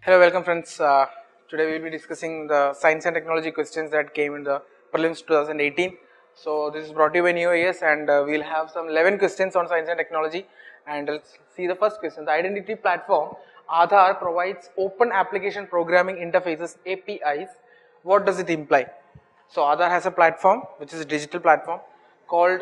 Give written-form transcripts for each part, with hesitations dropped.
Hello, welcome friends. Today we will be discussing the science and technology questions that came in the Prelims 2018. So this is brought to you by UAS and we will have some 11 questions on science and technology, and let's see the first question. The identity platform Aadhaar provides open application programming interfaces APIs. What does it imply? So Aadhaar has a platform which is a digital platform called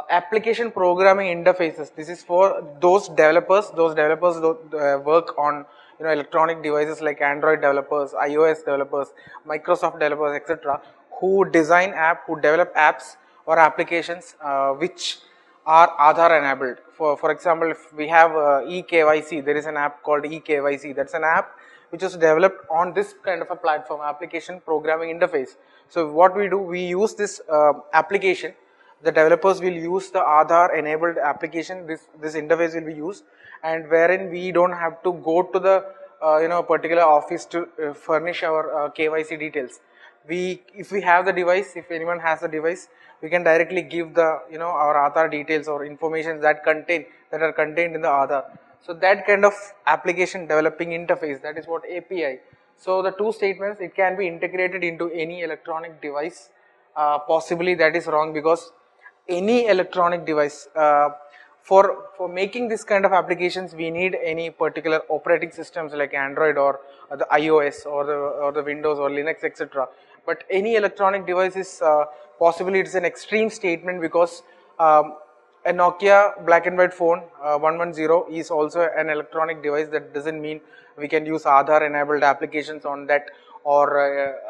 application programming interfaces. This is for those developers work on electronic devices like Android developers, iOS developers, Microsoft developers, etc., who design who develop apps or applications which are Aadhaar enabled. For example, if we have eKYC, there is an app called eKYC. That's an app which is developed on this kind of a platform, application programming interface. So what we do, we use this application. The developers will use the Aadhaar enabled application. This interface will be used, and wherein we don't have to go to the particular office to furnish our KYC details. If we have the device, if anyone has the device, we can directly give the our Aadhaar details or information that are contained in the Aadhaar. So that kind of application developing interface, that is what API. So the two statements, it can be integrated into any electronic device. Possibly that is wrong, because any electronic device, for making this kind of applications, we need any particular operating systems like Android or the iOS or the Windows or Linux, etc. But any electronic device is possibly, it's an extreme statement, because a Nokia black and white phone 110 is also an electronic device. That doesn't mean we can use Aadhaar enabled applications on that, or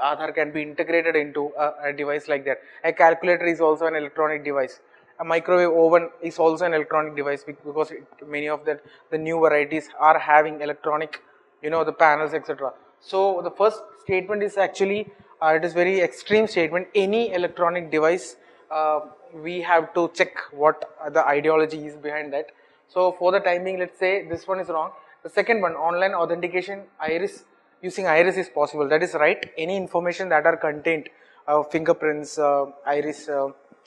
Aadhaar can be integrated into a device like that. A calculator is also an electronic device. A microwave oven is also an electronic device, because many of the new varieties are having electronic, the panels, etc. So the first statement is actually it is very extreme statement. Any electronic device, we have to check what the ideology is behind that. So for the time being, let's say this one is wrong. The second one, online authentication, using iris is possible. That is right. Any information that are contained, fingerprints, iris,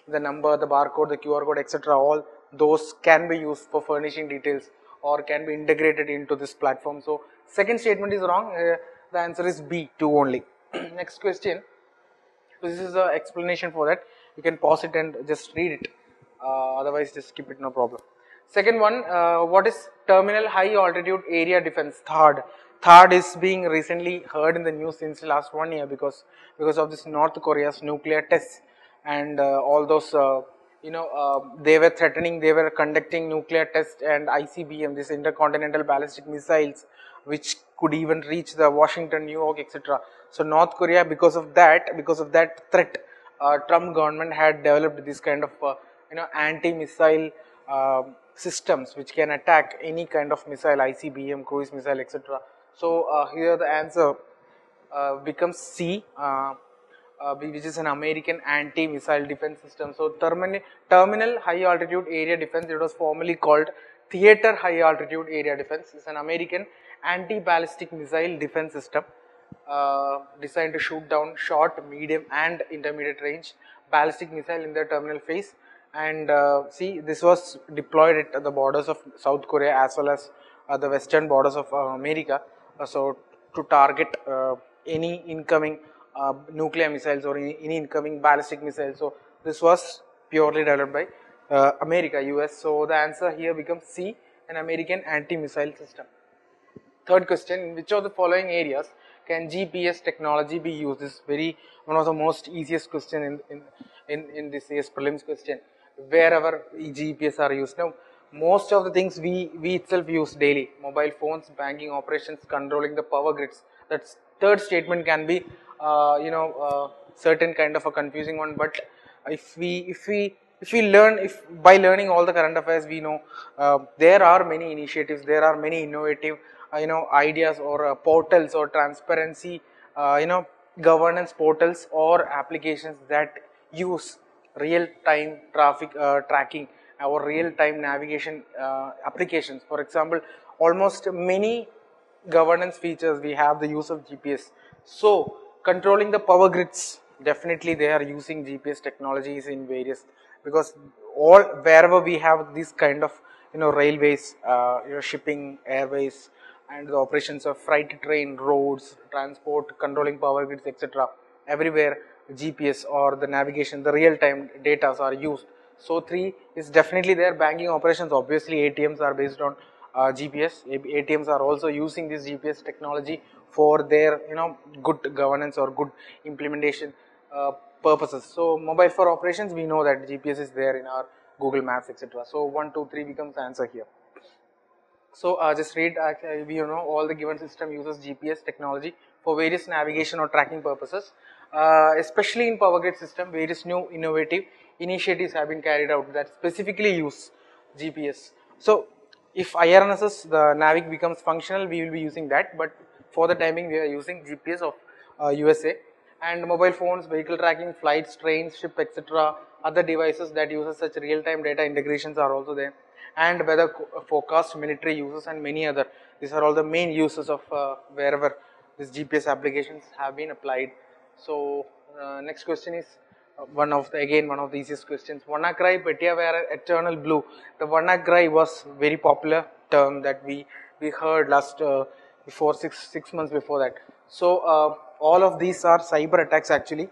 the number, the barcode, the QR code, etc., all those can be used for furnishing details or can be integrated into this platform. So second statement is wrong. The answer is B, 2 only. Next question. This is the explanation for that. You can pause it and just read it. Otherwise, just skip it, no problem. Second one, what is terminal high altitude area defense? THAAD is being recently heard in the news since last 1 year, because of this North Korea's nuclear tests and all those they were threatening, they were conducting nuclear tests, and ICBM, this intercontinental ballistic missiles, which could even reach the Washington, New York, etc. So North Korea, because of that threat, Trump government had developed this kind of anti-missile systems which can attack any kind of missile, ICBM, cruise missile, etc. So here the answer becomes C, which is an American anti-missile defense system. So terminal high altitude area defense, it was formerly called theater high altitude area defense. It's an American anti-ballistic missile defense system designed to shoot down short, medium and intermediate range ballistic missile in their terminal phase. And see, this was deployed at the borders of South Korea as well as the western borders of America, so to target any incoming nuclear missiles or any incoming ballistic missiles. So this was purely developed by America, US. So the answer here becomes C, an American anti-missile system. Third question, in which of the following areas can GPS technology be used? This is one of the most easiest question in this year's prelims question. Wherever GPS are used. Now, most of the things we itself use daily: mobile phones, banking operations, controlling the power grids. That's third statement can be certain kind of a confusing one. But if we learn, by learning all the current affairs, we know there are many initiatives, there are many innovative ideas or portals or transparency governance portals or applications that use real-time traffic tracking or real-time navigation applications. For example, almost many governance features, we have the use of GPS. So controlling the power grids, definitely they are using GPS technologies in various, because wherever we have this kind of railways, shipping, airways, and the operations of freight train, roads, transport, controlling power grids, etc. Everywhere GPS or the navigation, the real-time data are used. So 3 is definitely there. Banking operations, obviously ATMs are based on GPS. ATMs are also using this GPS technology for their good governance or good implementation purposes. So mobile for operations, we know that GPS is there in our Google Maps, etc. So 1, 2, 3 becomes the answer here. So just read, all the given system uses GPS technology for various navigation or tracking purposes. Especially in power grid system, various new innovative initiatives have been carried out that specifically use GPS. So if IRNSS, the Navic becomes functional, we will be using that, but for the timing we are using GPS of USA. And mobile phones, vehicle tracking, flights, trains, ship, etc. Other devices that uses such real-time data integrations are also there, and weather forecast, military uses, and many other. These are all the main uses of wherever these GPS applications have been applied. So next question is one of the easiest questions. Vannakrai Petia were eternal blue. The Vannakrai was very popular term that we heard last before six months before that. So all of these are cyber attacks actually.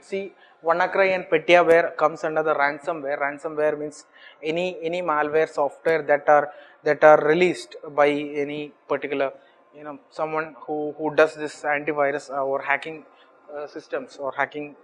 See, WannaCry and Petiaware comes under the ransomware. Ransomware means any malware software that are released by any particular someone who does this antivirus or hacking systems or hacking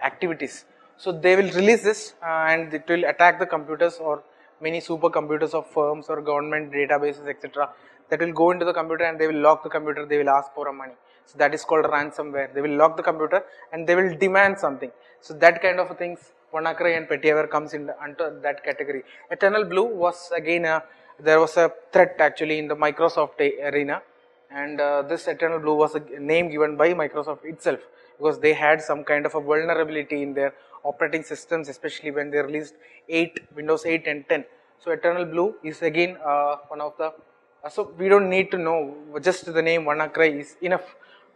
activities. So they will release this and it will attack the computers or many supercomputers of firms or government databases, etc. That will go into the computer and they will lock the computer. They will ask for money. So that is called ransomware. They will lock the computer and they will demand something. So that kind of things, WannaCry and Petiaware comes under that category. Eternal Blue was again there was a threat actually in the Microsoft arena, and this Eternal Blue was a name given by Microsoft itself because they had some kind of a vulnerability in their operating systems, especially when they released Windows 8 and 10. So Eternal Blue is again one of the so we don't need to know, just the name WannaCry is enough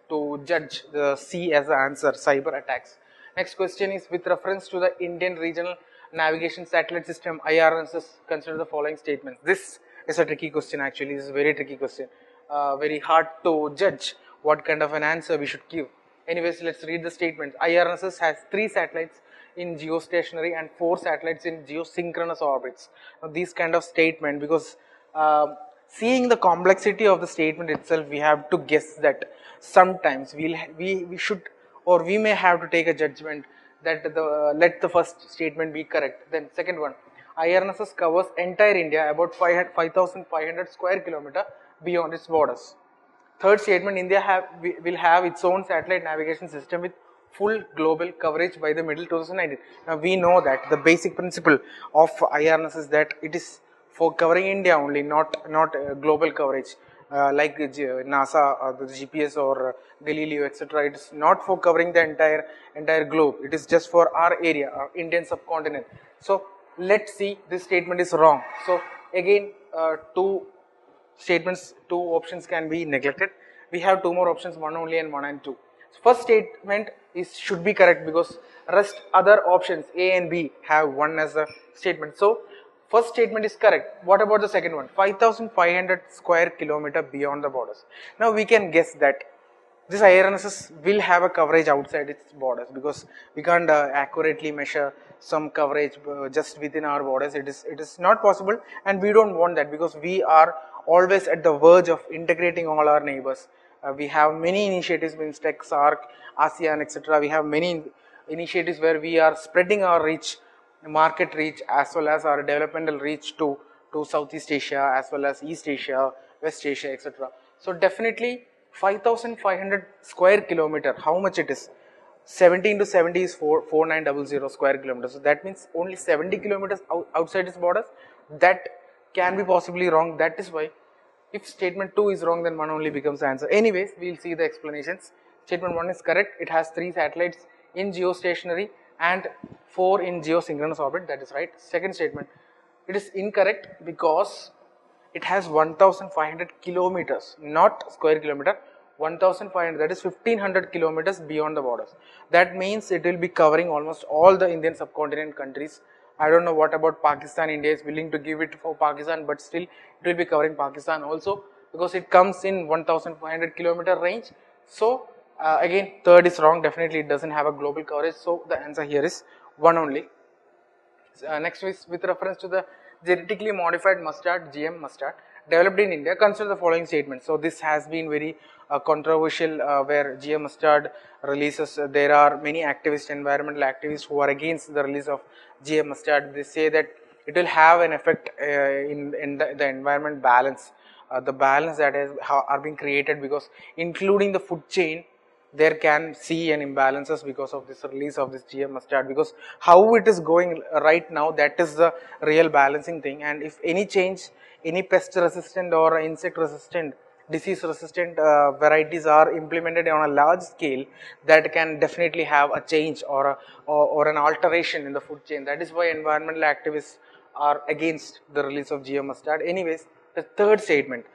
to judge the C as the answer, cyber attacks. Next question is with reference to the Indian Regional Navigation Satellite System, IRNSS, consider the following statements. This is a tricky question actually, this is a very tricky question. Very hard to judge what kind of an answer we should give. Anyways, let's read the statement. IRNSS has 3 satellites in geostationary and 4 satellites in geosynchronous orbits. Now, these kind of statement, because seeing the complexity of the statement itself, we have to guess that sometimes we should or we may have to take a judgment that let the first statement be correct. Then second one, IRNSS covers entire India, about 5,500 square kilometer beyond its borders. Third statement, India will have its own satellite navigation system with full global coverage by the middle 2019. Now we know that the basic principle of IRNSS is that it is for covering India only, not global coverage like NASA, the GPS or Galileo, etc. It is not for covering the entire globe. It is just for our area, our Indian subcontinent. So let's see, this statement is wrong. So again, two options can be neglected. We have 2 more options, 1 only and 1 and 2. So first statement should be correct because rest other options A and B have 1 as a statement. So first statement is correct. What about the second one? 5,500 square kilometer beyond the borders. Now we can guess that this IRNSS will have a coverage outside its borders because we can't accurately measure some coverage just within our borders. It is not possible, and we don't want that because we are always at the verge of integrating all our neighbors. We have many initiatives, BIMSTEC, SAARC, ASEAN, etc. We have many initiatives where we are spreading our reach, market reach, as well as our developmental reach to Southeast Asia, as well as East Asia, West Asia, etc. So definitely 5,500 square kilometer, how much it is? 70 into 70 is 4900 square kilometers. So that means only 70 kilometers outside its borders. That can be possibly wrong. That is why if statement 2 is wrong, then 1 only becomes the answer. Anyways, we will see the explanations. Statement 1 is correct. It has 3 satellites in geostationary and 4 in geosynchronous orbit. That is right. Second statement, it is incorrect because it has 1,500 kilometers, not square kilometer. 1,500, that is 1,500 kilometers beyond the borders. That means it will be covering almost all the Indian subcontinent countries. I don't know what about Pakistan. India is willing to give it for Pakistan, but still it will be covering Pakistan also. because it comes in 1500 kilometer range. So again, third is wrong. Definitely it doesn't have a global coverage. So the answer here is 1 only. Next is with reference to the genetically modified mustard, GM mustard, developed in India, consider the following statement. So this has been very controversial, where GM mustard releases. There are many activists, environmental activists, who are against the release of GM mustard. They say that it will have an effect in the environment balance, the balance that are being created, because including the food chain, there can see an imbalances because of this release of this GM mustard, because how it is going right now, that is the real balancing thing. And if any change, any pest resistant or insect resistant, disease resistant varieties are implemented on a large scale, that can definitely have a change or an alteration in the food chain. That is why environmental activists are against the release of GM mustard. Anyways, the third statement,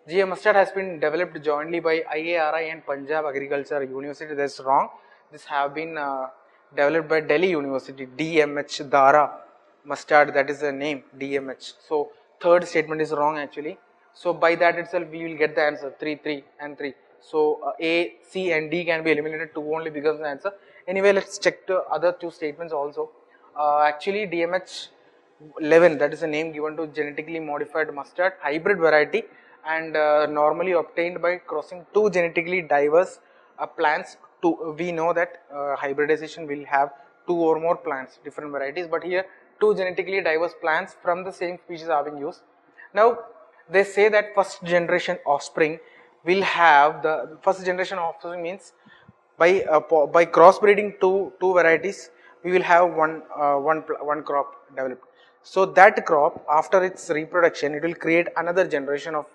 GM mustard has been developed jointly by IARI and Punjab Agriculture University. That's wrong. This have been developed by Delhi University, DMH Dara mustard, that is the name, DMH. So third statement is wrong actually. So by that itself we will get the answer 3, 3 and 3. So A, C and D can be eliminated, 2 only becomes the answer. Anyway, let's check the other two statements also. Actually DMH 11, that is the name given to genetically modified mustard hybrid variety, and normally obtained by crossing two genetically diverse plants. We know that hybridization will have two or more plants, different varieties, but here two genetically diverse plants from the same species are being used. Now they say that first generation offspring will have, the first generation offspring means by crossbreeding two varieties, we will have one crop developed. So that crop, after its reproduction, it will create another generation of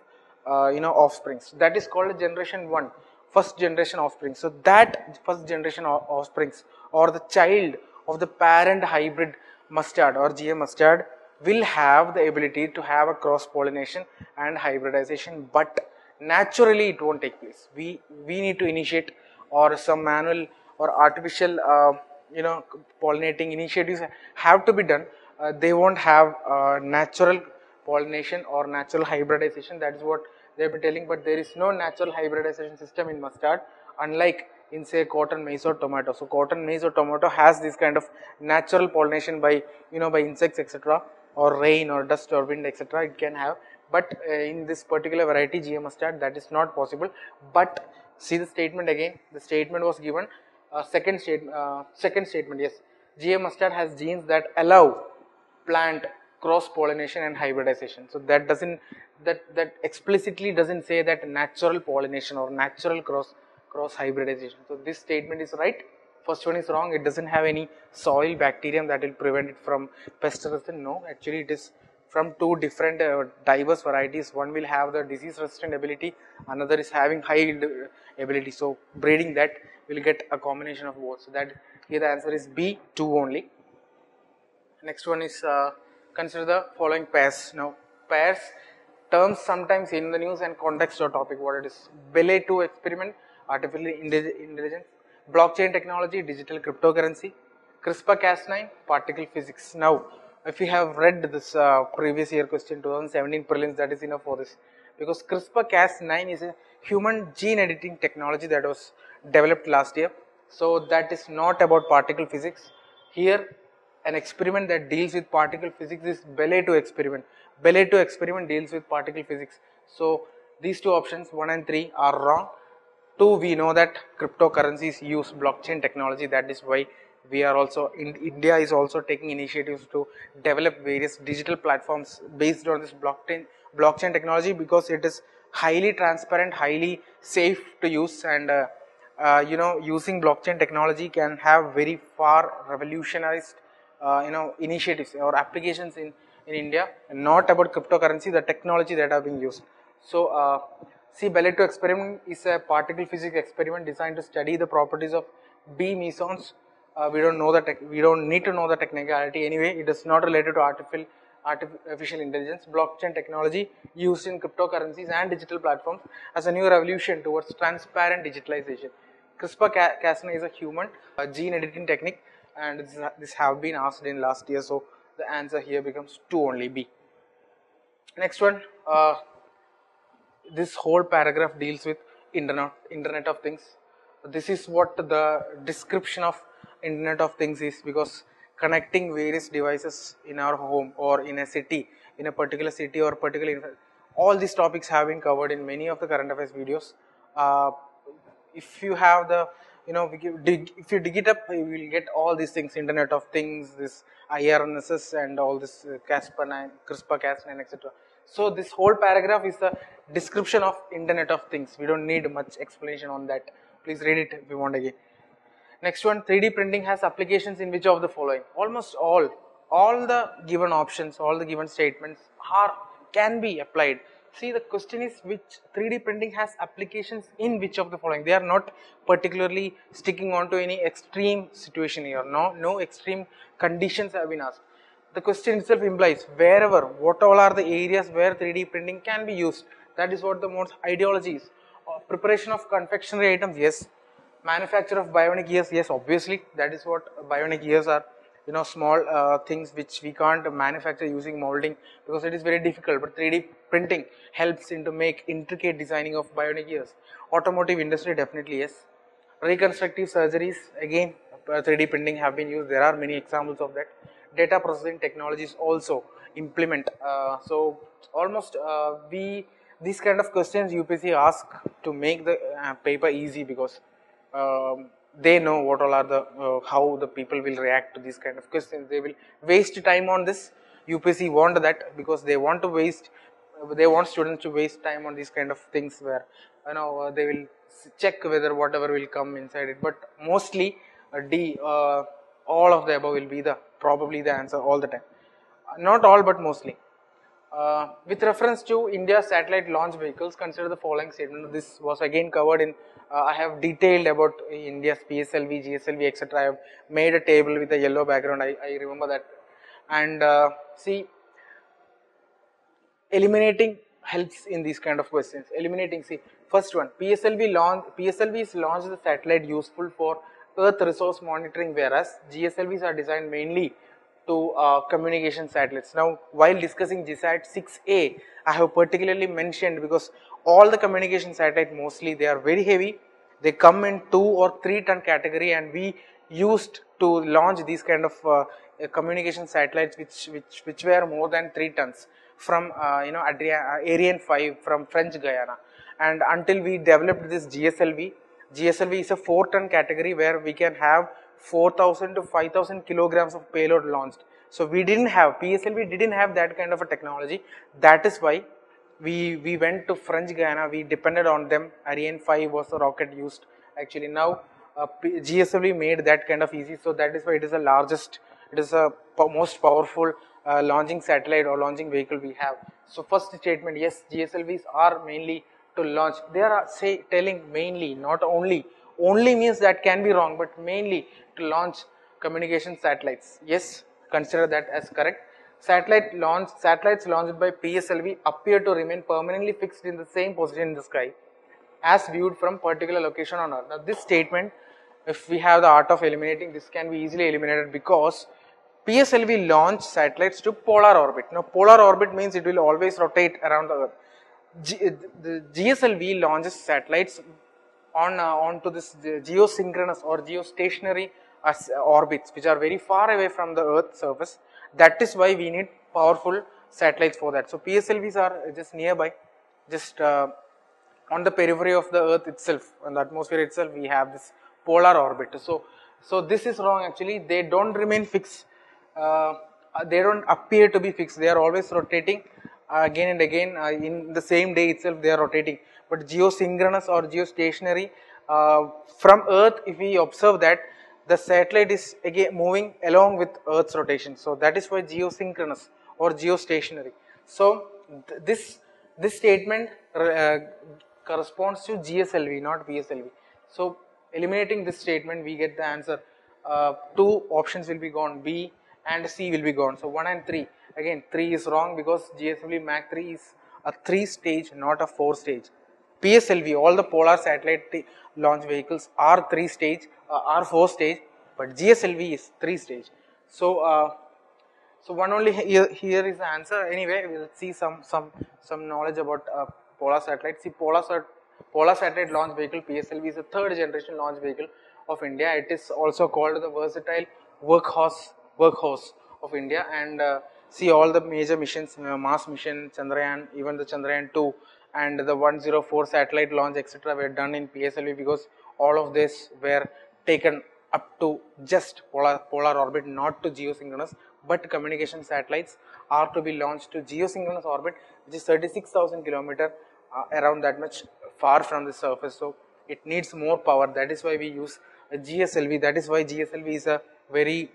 offsprings. That is called generation 1, first generation offspring. So that first generation offsprings, or the child of the parent hybrid mustard or GM mustard, will have the ability to have a cross pollination and hybridization, but naturally it won't take place. We need to initiate, or some manual or artificial pollinating initiatives have to be done. They won't have natural pollination or natural hybridization. That is what they will be telling, but there is no natural hybridization system in mustard, unlike in say cotton, maize or tomato. So cotton, maize or tomato has this kind of natural pollination by by insects etc., or rain or dust or wind etc. it can have, but in this particular variety GM mustard, that is not possible. But see the statement again, the statement was given, second statement, yes, GM mustard has genes that allow plant cross pollination and hybridization. So that doesn't, that explicitly doesn't say that natural pollination or natural cross hybridization. So this statement is right. First one is wrong. It doesn't have any soil bacterium that will prevent it from pest resistant. No, actually it is from two different diverse varieties. One will have the disease resistant ability, another is having high yield ability. So breeding that will get a combination of both. So that here the answer is B, 2 only. Next one is consider the following pairs. Now pairs, terms sometimes in the news and context or topic, what it is: Belay 2 experiment, artificial intelligence; blockchain technology, digital cryptocurrency; CRISPR-Cas9, particle physics. Now if you have read this previous year question 2017 prelims, that is enough for this, because CRISPR-Cas9 is a human gene editing technology that was developed last year. So that is not about particle physics. Here an experiment that deals with particle physics is Belay 2 experiment. Belay 2 experiment deals with particle physics. So these two options 1 and 3 are wrong. 2, we know that cryptocurrencies use blockchain technology. That is why we are also India is also taking initiatives to develop various digital platforms based on this blockchain technology, because it is highly transparent, highly safe to use, and using blockchain technology can have very far revolutionized initiatives or applications in India, and not about cryptocurrency, the technology that are being used. So see, Belay 2 experiment is a particle physics experiment designed to study the properties of B mesons. We don't know we don't need to know the technicality anyway. It is not related to artificial intelligence. Blockchain technology used in cryptocurrencies and digital platforms as a new revolution towards transparent digitalization. CRISPR-Cas9 is a human gene editing technique, and this have been asked in last year. So the answer here becomes 2 only, B. Next one, this whole paragraph deals with internet of things. This is what the description of internet of things is, because connecting various devices in our home or in a city, in a particular city or particular, all these topics have been covered in many of the current affairs videos. If you have the, if you dig it up, you will get all these things: internet of things, this IRNSS and all this CRISPR-9, CRISPR-Cas9, etc. So this whole paragraph is the description of internet of things. We don't need much explanation on that. Please read it if you want again. Next one, 3D printing has applications in which of the following? Almost all the given options, all the given statements can be applied. See, the question is which 3D printing has applications in which of the following. They are not particularly sticking on to any extreme situation here. No extreme conditions have been asked. The question itself implies wherever, what all are the areas where 3D printing can be used. That is what the most ideology is. Preparation of confectionery items, yes. Manufacture of bionic ears, yes, obviously that is what bionic ears are. Small things which we can't manufacture using molding because it is very difficult, but 3D printing helps into make intricate designing of bionic ears. Automotive industry, definitely yes. Reconstructive surgeries, again 3D printing have been used. There are many examples of that. Data processing technologies also implement. So almost these kind of questions UPSC ask to make the paper easy, because they know what all are the how the people will react to these kind of questions. They will waste time on this. UPSC want that, because they want students to waste time on these kind of things where they will check whether whatever will come inside it. But mostly D, all of the above will be probably the answer all the time. Not all, but mostly. With reference to India's satellite launch vehicles, consider the following statement. This was again covered in, I have detailed about India's PSLV, GSLV, etc. I have made a table with a yellow background, I remember that. And see, eliminating helps in these kind of questions. Eliminating, see, first one, PSLV is launched the satellite useful for Earth resource monitoring, whereas GSLVs are designed mainly to communication satellites. Now, while discussing GSAT 6A, I have particularly mentioned, because all the communication satellites mostly they are very heavy. They come in 2 or 3 ton category, and we used to launch these kind of communication satellites which were more than 3 tons from Ariane 5 from French Guyana. And until we developed this GSLV is a 4 ton category where we can have 4,000 to 5,000 kilograms of payload launched. So PSLV didn't have that kind of a technology. That is why we went to French Guyana. We depended on them. Ariane 5 was the rocket used. Actually, now GSLV made that kind of easy. So that is why it is the largest. It is the most powerful launching satellite or launching vehicle we have. So first statement, yes, GSLVs are mainly to launch. They are telling mainly, not only. Only means that can be wrong, but mainly to launch communication satellites. Yes, consider that as correct. Satellites launched by PSLV appear to remain permanently fixed in the same position in the sky as viewed from particular location on Earth. Now this statement, if we have the art of eliminating, this can be easily eliminated, because PSLV launched satellites to polar orbit. Now polar orbit means it will always rotate around the Earth. The GSLV launches satellites onto this geosynchronous or geostationary orbits, which are very far away from the Earth's surface. That is why we need powerful satellites for that. So PSLVs are just nearby, just on the periphery of the Earth itself, on the atmosphere itself. We have this polar orbit. So this is wrong actually. They don't remain fixed. They don't appear to be fixed. They are always rotating again and again. In the same day itself they are rotating. But geosynchronous or geostationary, from Earth, if we observe that the satellite is again moving along with Earth's rotation. So that is why geosynchronous or geostationary. So this statement corresponds to GSLV, not PSLV. So eliminating this statement, we get the answer. 2 options will be gone, B and C will be gone. So 1 and 3. Again, 3 is wrong, because GSLV Mach 3 is a 3-stage, not a 4-stage. PSLV, all the polar satellite launch vehicles are 3-stage, are 4-stage, but GSLV is 3-stage. So one only here is the answer. Anyway, we will see some knowledge about Polar satellite. See, Polar satellite launch vehicle PSLV is the third generation launch vehicle of India. It is also called the versatile workhorse of India. And see, all the major missions, Mars mission, Chandrayaan, even the Chandrayaan 2 and the 104 satellite launch, etc., were done in PSLV, because all of this were taken up to just polar orbit, not to geosynchronous, but communication satellites are to be launched to geosynchronous orbit, which is 36,000 kilometer, around that much far from the surface. So it needs more power. That is why we use a GSLV. That is why GSLV is a very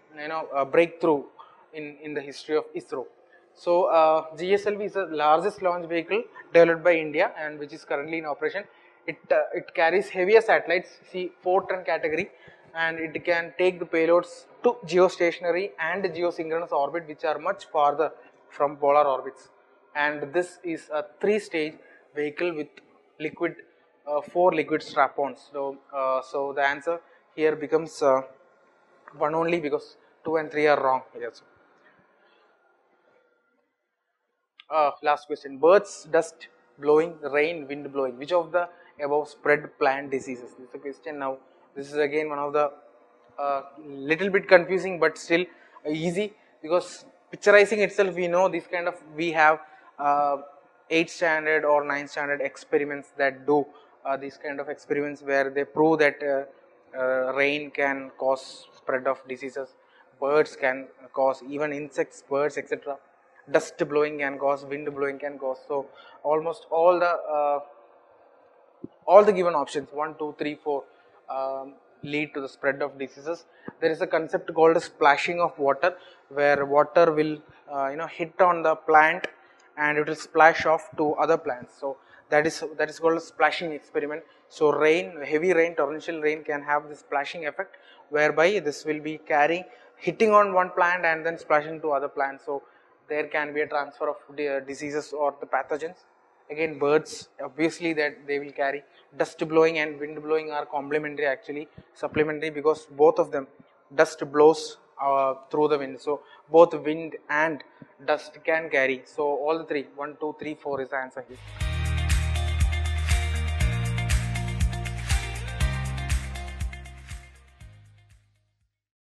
a breakthrough in the history of ISRO. So GSLV is the largest launch vehicle developed by India and which is currently in operation. It carries heavier satellites, see 4-ton category, and it can take the payloads to geostationary and geosynchronous orbit, which are much farther from polar orbits. And this is a 3-stage vehicle with liquid 4 liquid strap-ons. So the answer here becomes 1 only, because 2 and 3 are wrong here. So, last question: birds, dust blowing, rain, wind blowing. Which of the above spread plant diseases? This is the question. Now, this is again one of the little bit confusing, but still easy, because picturizing itself, we know this kind of, we have 8th standard or 9th standard experiments that do these kind of experiments where they prove that rain can cause spread of diseases, birds can cause, even insects, birds, etc. Dust blowing can cause, wind blowing can cause. So almost all the given options 1, 2, 3, 4 lead to the spread of diseases. There is a concept called a splashing of water, where water will hit on the plant and it will splash off to other plants. So that is called a splashing experiment. So heavy rain, torrential rain can have this splashing effect, whereby this will be hitting on one plant and then splashing to other plants. So there can be a transfer of diseases or the pathogens. Again, birds, obviously that they will carry. Dust blowing and wind blowing are complementary, actually supplementary, because both of them, dust blows through the wind. So both wind and dust can carry. So all the three, 1, 2, 3, 4 is the answer here.